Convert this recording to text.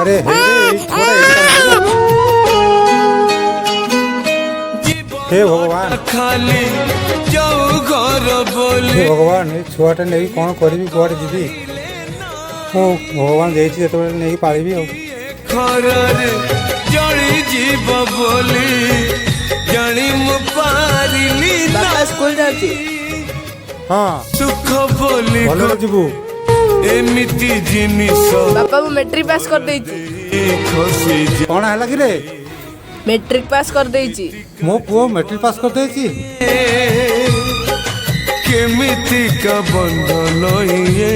अरे हे भगवान खाली जाऊ घर बोली हे भगवान छुआटा नहीं कौन करी कुआड़े जीवी ओ भगवान देती नहीं पाली आ खरारे जड़ी जीव बोली जानी मु पारिली ना स्कूल जाती हाँ सुख बोली भले जीवु एमिति जिनिस बापा मु मैट्रिक पास कर देइची खसी कौन है कि रे मैट्रिक पास कर देइची मो पुओ मैट्रिक पास कर देची केमिति का बंधन ये